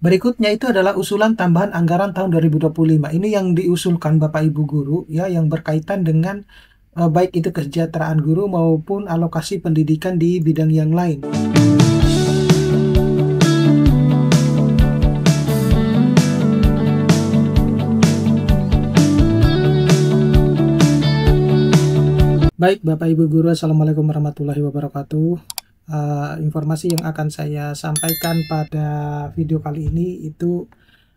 Berikutnya itu adalah usulan tambahan anggaran tahun 2025. Ini yang diusulkan Bapak Ibu guru ya, yang berkaitan dengan baik itu kesejahteraan guru maupun alokasi pendidikan di bidang yang lain. Baik Bapak Ibu guru, Assalamualaikum warahmatullahi wabarakatuh. Informasi yang akan saya sampaikan pada video kali ini itu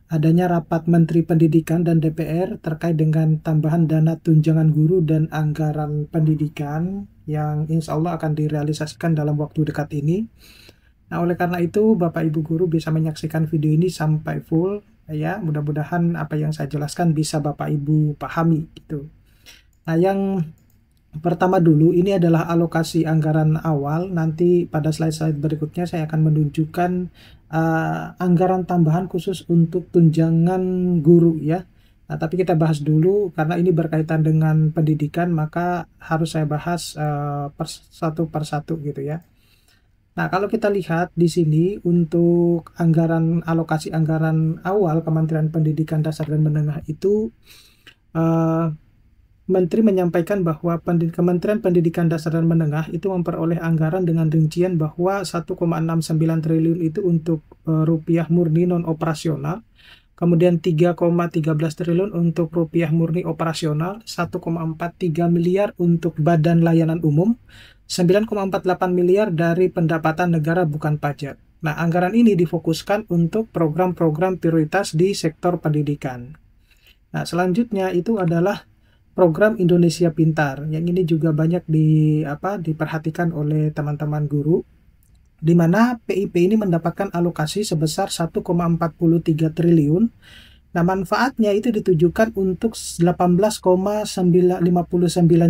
adanya rapat Menteri Pendidikan dan DPR terkait dengan tambahan dana tunjangan guru dan anggaran pendidikan yang insya Allah akan direalisasikan dalam waktu dekat ini. Nah, oleh karena itu Bapak Ibu guru bisa menyaksikan video ini sampai full ya. Mudah-mudahan apa yang saya jelaskan bisa Bapak Ibu pahami gitu. Nah, yang pertama dulu ini adalah alokasi anggaran awal. Nanti pada slide-slide berikutnya saya akan menunjukkan anggaran tambahan khusus untuk tunjangan guru ya. Nah, tapi kita bahas dulu karena ini berkaitan dengan pendidikan, maka harus saya bahas satu persatu gitu ya. Nah, kalau kita lihat di sini untuk alokasi anggaran awal Kementerian Pendidikan Dasar dan Menengah itu Menteri menyampaikan bahwa Kementerian Pendidikan Dasar dan Menengah itu memperoleh anggaran dengan rincian bahwa 1,69 triliun itu untuk rupiah murni non operasional, kemudian 3,13 triliun untuk rupiah murni operasional, 1,43 miliar untuk badan layanan umum, 9,48 miliar dari pendapatan negara bukan pajak. Nah, anggaran ini difokuskan untuk program-program prioritas di sektor pendidikan. Nah, selanjutnya itu adalah program Indonesia Pintar, yang ini juga banyak diperhatikan oleh teman-teman guru, di mana PIP ini mendapatkan alokasi sebesar 1,43 triliun. Nah, manfaatnya itu ditujukan untuk 18,59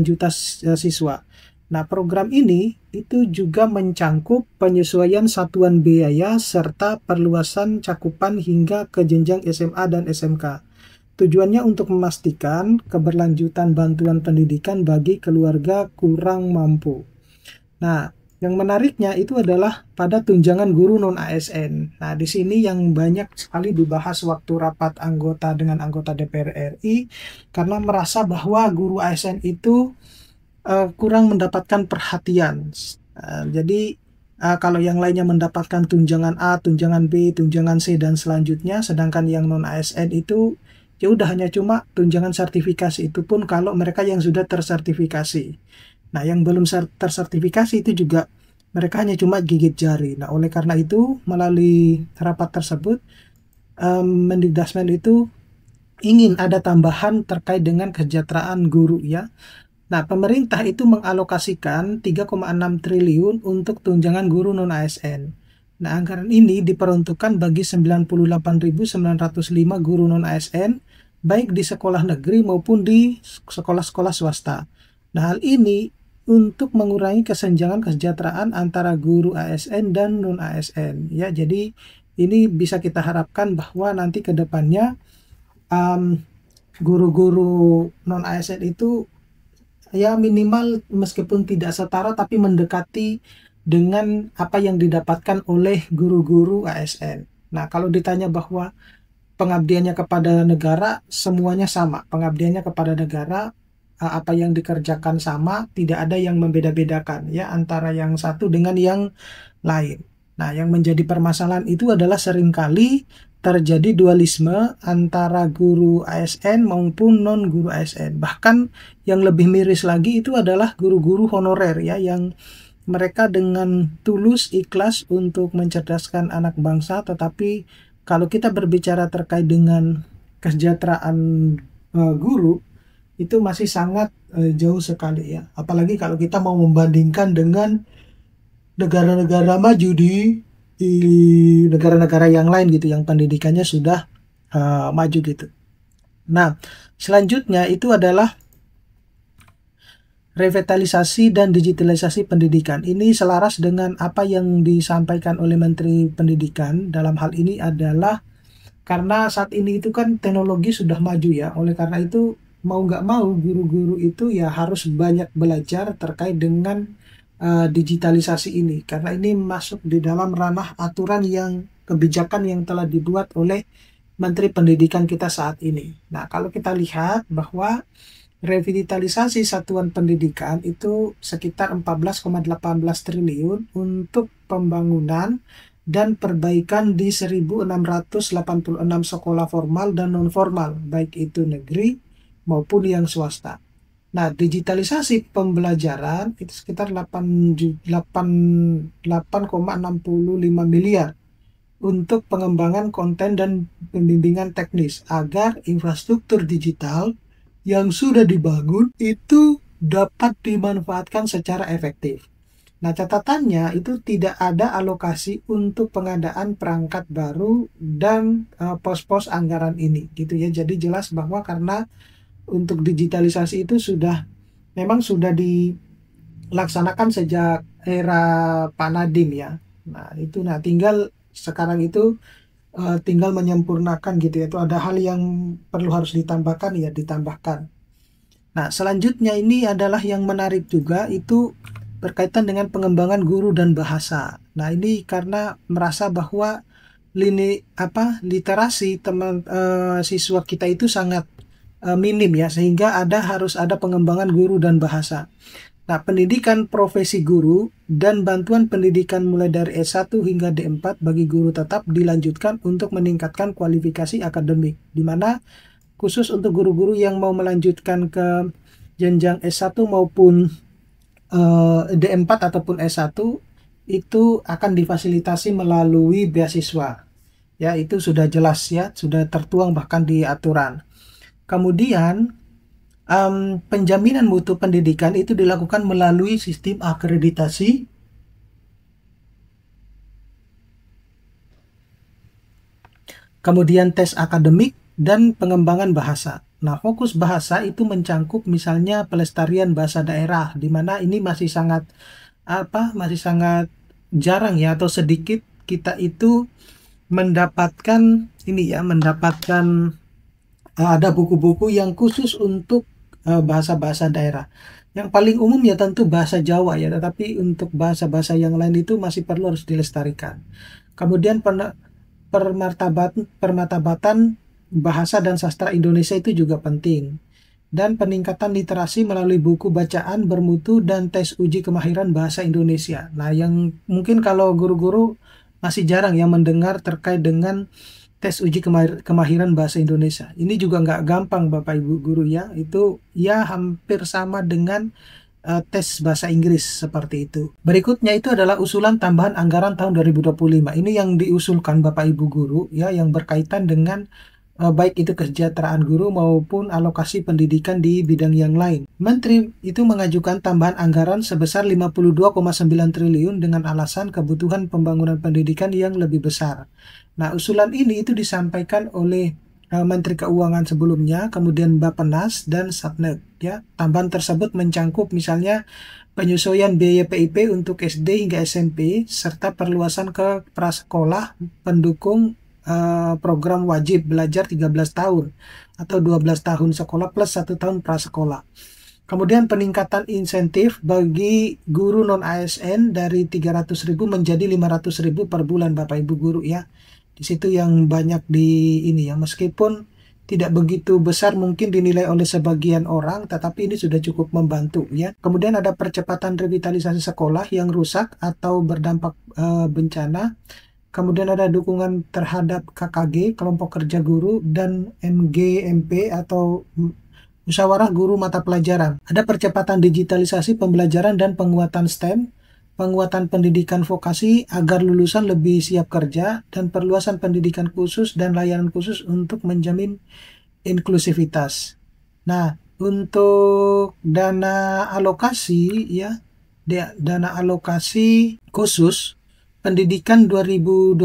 juta siswa. Nah, program ini itu juga mencangkup penyesuaian satuan biaya serta perluasan cakupan hingga ke jenjang SMA dan SMK. Tujuannya untuk memastikan keberlanjutan bantuan pendidikan bagi keluarga kurang mampu. Nah, yang menariknya itu adalah pada tunjangan guru non-ASN. Nah, di sini yang banyak sekali dibahas waktu rapat anggota dengan anggota DPR RI karena merasa bahwa guru ASN itu kurang mendapatkan perhatian. Jadi kalau yang lainnya mendapatkan tunjangan A, tunjangan B, tunjangan C dan selanjutnya, sedangkan yang non ASN itu ya udah hanya cuma tunjangan sertifikasi, itu pun kalau mereka yang sudah tersertifikasi. Nah, yang belum tersertifikasi itu juga mereka hanya cuma gigit jari. Nah, oleh karena itu melalui rapat tersebut Mendikbudristek itu ingin ada tambahan terkait dengan kesejahteraan guru ya. Nah, pemerintah itu mengalokasikan 3,6 triliun untuk tunjangan guru non-ASN. Nah, anggaran ini diperuntukkan bagi 98.905 guru non-ASN, baik di sekolah negeri maupun di sekolah-sekolah swasta. Nah, hal ini untuk mengurangi kesenjangan kesejahteraan antara guru ASN dan non-ASN. Ya, jadi ini bisa kita harapkan bahwa nanti ke depannya guru-guru non-ASN itu ya minimal meskipun tidak setara tapi mendekati dengan apa yang didapatkan oleh guru-guru ASN. Nah, kalau ditanya bahwa pengabdiannya kepada negara, semuanya sama. Pengabdiannya kepada negara, apa yang dikerjakan sama, tidak ada yang membeda-bedakan ya antara yang satu dengan yang lain. Nah, yang menjadi permasalahan itu adalah seringkali terjadi dualisme antara guru ASN maupun non-guru ASN. Bahkan yang lebih miris lagi itu adalah guru-guru honorer ya, yang mereka dengan tulus ikhlas untuk mencerdaskan anak bangsa, tetapi kalau kita berbicara terkait dengan kesejahteraan guru itu masih sangat jauh sekali ya. Apalagi kalau kita mau membandingkan dengan negara-negara maju di negara-negara yang lain gitu, yang pendidikannya sudah maju gitu. Nah, selanjutnya itu adalah revitalisasi dan digitalisasi pendidikan. Ini selaras dengan apa yang disampaikan oleh Menteri Pendidikan. Dalam hal ini adalah karena saat ini itu kan teknologi sudah maju ya, oleh karena itu mau nggak mau guru-guru itu ya harus banyak belajar terkait dengan digitalisasi ini, karena ini masuk di dalam ranah aturan yang kebijakan yang telah dibuat oleh Menteri Pendidikan kita saat ini. Nah, kalau kita lihat bahwa revitalisasi satuan pendidikan itu sekitar 14,18 triliun untuk pembangunan dan perbaikan di 1.686 sekolah formal dan non-formal, baik itu negeri maupun yang swasta. Nah, digitalisasi pembelajaran itu sekitar 8,65 miliar untuk pengembangan konten dan pembimbingan teknis agar infrastruktur digital yang sudah dibangun itu dapat dimanfaatkan secara efektif. Nah, catatannya itu tidak ada alokasi untuk pengadaan perangkat baru dan pos-pos anggaran ini, gitu ya. Jadi jelas bahwa karena untuk digitalisasi itu memang sudah dilaksanakan sejak era Pak Nadiem ya. Nah, tinggal sekarang itu tinggal menyempurnakan gitu ya. Itu ada hal yang harus ditambahkan ya, ditambahkan. Nah, selanjutnya ini adalah yang menarik juga, itu berkaitan dengan pengembangan guru dan bahasa. Nah, ini karena merasa bahwa literasi siswa kita itu sangat minim ya, sehingga harus ada pengembangan guru dan bahasa. Nah, pendidikan profesi guru dan bantuan pendidikan mulai dari S1 hingga D4 bagi guru tetap dilanjutkan untuk meningkatkan kualifikasi akademik, di mana khusus untuk guru-guru yang mau melanjutkan ke jenjang S1 maupun D4 ataupun S1 itu akan difasilitasi melalui beasiswa. Ya, itu sudah jelas ya, sudah tertuang bahkan di aturan. Kemudian penjaminan mutu pendidikan itu dilakukan melalui sistem akreditasi, kemudian tes akademik dan pengembangan bahasa. Nah, fokus bahasa itu mencangkup misalnya pelestarian bahasa daerah, di mana ini masih sangat jarang ya, atau sedikit kita itu mendapatkan ada buku-buku yang khusus untuk bahasa-bahasa daerah. Yang paling umum ya tentu bahasa Jawa ya, tetapi untuk bahasa-bahasa yang lain itu masih perlu harus dilestarikan. Kemudian permartabatan bahasa dan sastra Indonesia itu juga penting. Dan peningkatan literasi melalui buku bacaan bermutu dan tes uji kemahiran bahasa Indonesia. Nah, yang mungkin kalau guru-guru masih jarang yang mendengar terkait dengan tes uji kemahiran bahasa Indonesia. Ini juga nggak gampang Bapak Ibu guru ya. Itu ya hampir sama dengan tes bahasa Inggris seperti itu. Berikutnya itu adalah usulan tambahan anggaran tahun 2025. Ini yang diusulkan Bapak Ibu guru ya, yang berkaitan dengan baik itu kesejahteraan guru maupun alokasi pendidikan di bidang yang lain. Menteri itu mengajukan tambahan anggaran sebesar 52,9 triliun dengan alasan kebutuhan pembangunan pendidikan yang lebih besar. Nah, usulan ini itu disampaikan oleh Menteri Keuangan sebelumnya, kemudian Bappenas dan Satnet ya. Tambahan tersebut mencangkup misalnya penyesuaian biaya PIP untuk SD hingga SMP serta perluasan ke prasekolah pendukung program wajib belajar 13 tahun atau 12 tahun sekolah plus 1 tahun prasekolah. Kemudian peningkatan insentif bagi guru non-ASN dari 300.000 menjadi 500.000 per bulan Bapak Ibu guru ya. Di situ yang banyak ya, meskipun tidak begitu besar mungkin dinilai oleh sebagian orang, tetapi ini sudah cukup membantu ya. Kemudian ada percepatan revitalisasi sekolah yang rusak atau berdampak bencana. Kemudian ada dukungan terhadap KKG, kelompok kerja guru, dan MGMP atau musyawarah guru mata pelajaran. Ada percepatan digitalisasi pembelajaran dan penguatan STEM, penguatan pendidikan vokasi agar lulusan lebih siap kerja, dan perluasan pendidikan khusus dan layanan khusus untuk menjamin inklusivitas. Nah, untuk dana alokasi ya, dana alokasi khusus pendidikan 2026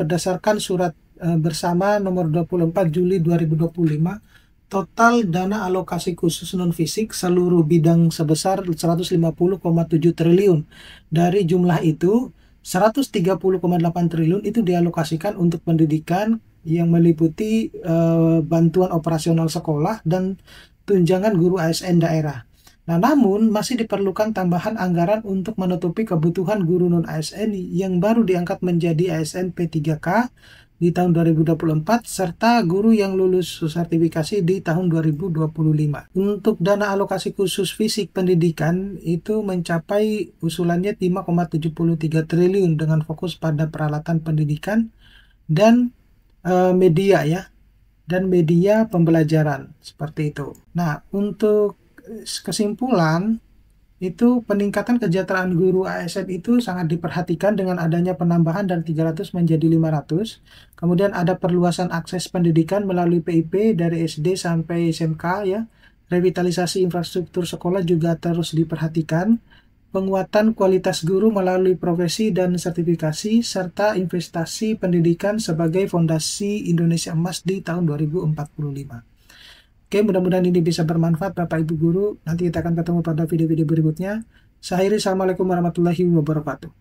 berdasarkan surat bersama nomor 24 Juli 2025, total dana alokasi khusus non-fisik seluruh bidang sebesar 150,7 triliun. Dari jumlah itu 130,8 triliun itu dialokasikan untuk pendidikan yang meliputi bantuan operasional sekolah dan tunjangan guru ASN daerah. Nah, namun masih diperlukan tambahan anggaran untuk menutupi kebutuhan guru non-ASN yang baru diangkat menjadi ASN P3K di tahun 2024 serta guru yang lulus sertifikasi di tahun 2025. Untuk dana alokasi khusus fisik pendidikan itu mencapai usulannya 5,73 triliun dengan fokus pada peralatan pendidikan dan media ya, dan media pembelajaran seperti itu. Nah, untuk kesimpulan itu peningkatan kesejahteraan guru ASN itu sangat diperhatikan dengan adanya penambahan dari 300 menjadi 500. Kemudian ada perluasan akses pendidikan melalui PIP dari SD sampai SMK ya. Revitalisasi infrastruktur sekolah juga terus diperhatikan. Penguatan kualitas guru melalui profesi dan sertifikasi serta investasi pendidikan sebagai fondasi Indonesia Emas di tahun 2045. Oke, mudah-mudahan ini bisa bermanfaat Bapak Ibu Guru. Nanti kita akan ketemu pada video-video berikutnya. Saya akhiri, Assalamualaikum warahmatullahi wabarakatuh.